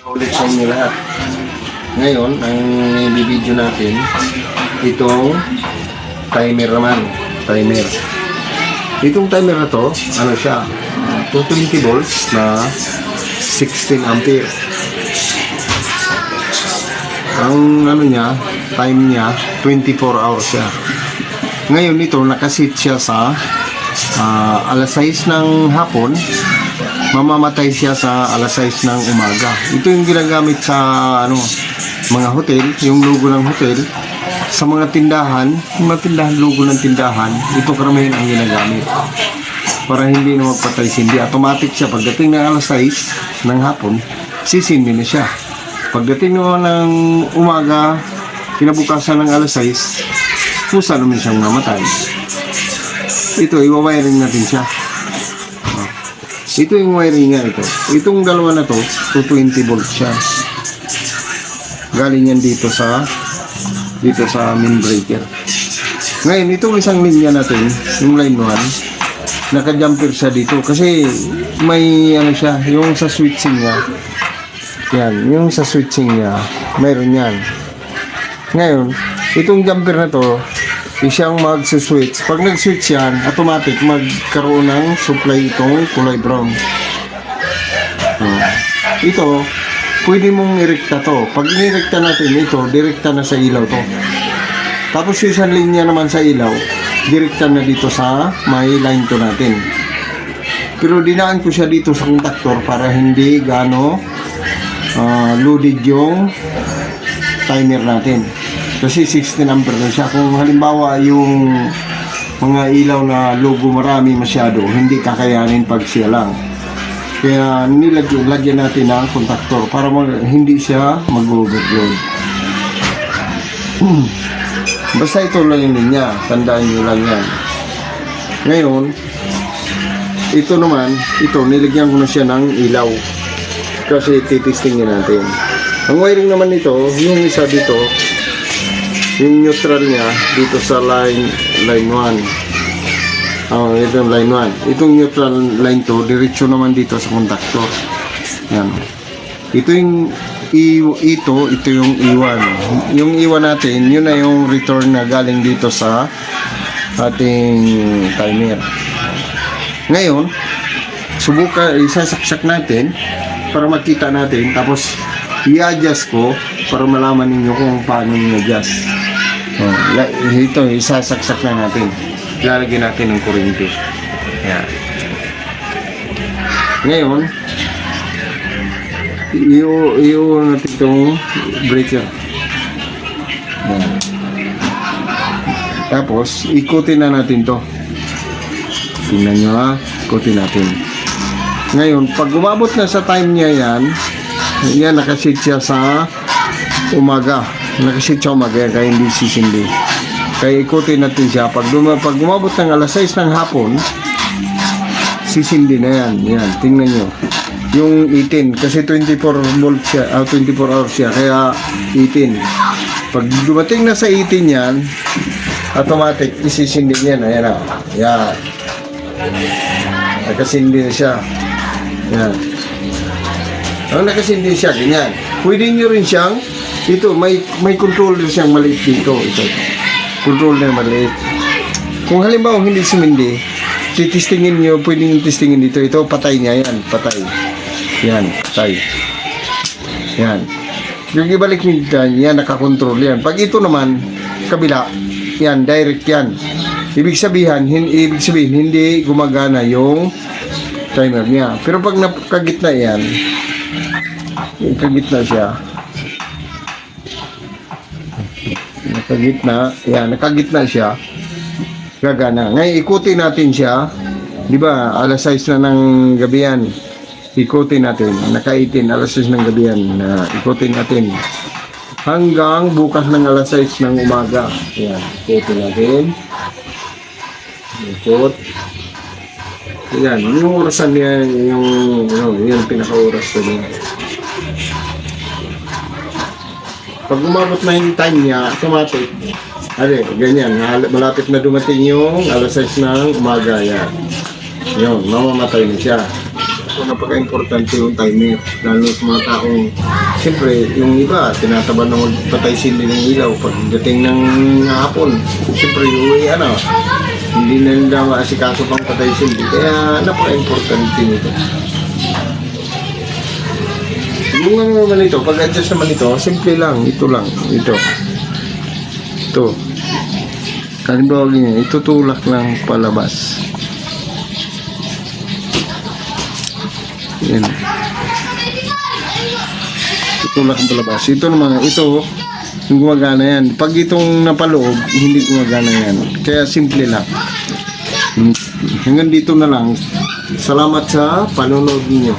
Ulit sa inyo lahat. Ngayon, ang i-video natin, itong timer naman. Timer. Itong timer na to, ano siya? 220 volts na 16 ampere. Ang ano niya, time niya, 24 hours siya. Ngayon ito, nakasit siya sa alas 6 ng hapon. Mamamatay siya sa alas 6 ng umaga. Ito yung ginagamit sa mga hotel, yung logo ng hotel. Sa mga tindahan, logo ng tindahan, ito karamihan ang ginagamit. Para hindi na magpatay sindi. Automatic siya. Pagdating ng alas 6 ng hapon, sisindi na siya. Pagdating naman ng umaga, kinabukasan ng alas 6, kusa naman siyang mamatay. Ito, iwawiring natin siya. Ito yung wiring niya ito. Itong dalawa na to, 220 volts siya. Galing yan dito sa main breaker. Ngayon, itong isang linya natin, yung line 1, naka-jumper siya dito kasi may siya, yung sa switching niya. Yan, yung sa switching niya, mayroon yan. Ngayon, itong jumper na to, siyang mag-switch. Pag nag-switch yan, automatic magkaroon ng supply itong kulay brown. Ito, pwede mong irekta to. Pag inirekta natin ito, direkta na sa ilaw to. Tapos yung isang linya naman sa ilaw, direkta na dito sa may line to natin. Pero dinaan ko siya dito sa contactor para hindi loaded yung timer natin. Kasi 16 ampere na siya. Kung halimbawa yung mga ilaw na logo marami masyado, hindi kakayanin pag siya lang. Kaya lagyan natin ng contactor para hindi siya mag-overload. Basta ito lang yung linya. Tandaan nyo lang yan. Ngayon, ito naman, nilagyan ko na siya ng ilaw. Kasi titistingin natin. Ang wiring naman nito, yung isa dito, yung neutral niya dito sa line 1. Ito yung line 1. Itong neutral line to, diretso naman dito sa contactor. Yan. Ito yung ito yung E1. Yung E1 natin, yun na yung return na galing dito sa ating timer. Ngayon, isasaksak natin para makita natin, tapos i-adjust ko para malaman ninyo kung paano i-adjust. Ito, isasaksak na natin. Lalagyan natin ng kuryente. Yan. Ngayon, i-on natin itong breaker. Yan. Tapos, ikutin na natin to. Tingnan nyo ha, ikutin natin. Ngayon, pag umabot na sa time niya yan, nakasit siya sa umaga. Nakasit siya umaga, kaya hindi sisindi. Kaya ikutin natin siya. Pag umabot ng alas 6 ng hapon, sisindi na yan. Yan, tingnan nyo. Yung 18, kasi 24 volts siya, 24 hours siya, kaya 18. Pag dumating na sa 18 yan, automatic, isisindi niya na. Yan na. Yan. Nakasindi na siya. Yan. Ang nakasindi siya, ganyan. Pwede nyo rin siyang, ito, may controller siyang maliit dito. Ito. Controller maliit. Kung halimbawa hindi sumindi, titistingin nyo, pwede nyo tistingin dito. Ito, patay niya yan. Patay. Yan, patay. Yan. Yung ibalik nyo dito, yan, nakakontrol yan. Pag ito naman, kabila, yan, direct yan. Ibig sabihin, hindi gumagana yung timer niya. Pero pag nakagitna yan, nakagitna siya. Nakagitna siya. Gagana. Ngayon, ikutin natin siya. Di ba, alas 6 na ng gabi yan. Ikutin natin. Naka-18, alas 6 ng gabi yan. Ikutin natin. Hanggang bukas ng alas 6 ng umaga. Yan. Ikutin natin. Ikot. Yan. Yung orasan niya, yung pinaka-oras ko niya. Pag umabot na yung time niya, automatic. Ganyan. Malapit na dumating yung alas 6 ng umaga. Yan. Yun, mamamatay na siya. So, napaka-importante yung timer. Lalo sa mga taong, siyempre, yung iba, tinataba na magpatay sindi ng ilaw. Pagdating ng hapon, siyempre, hindi na nila maasikaso pang patay sindi. Kaya, napaka-importante nito. Yung ano naman ito, pag-adjust naman ito, simple lang, ito lang, ito. Halimbawa ganyan, itutulak lang palabas. Yan. Itulak ang palabas. Ito naman, ito, yung gumagana yan. Pag itong napaloob, hindi gumagana yan. Kaya simple lang. Hanggang dito na lang. Salamat sa panonood niyo.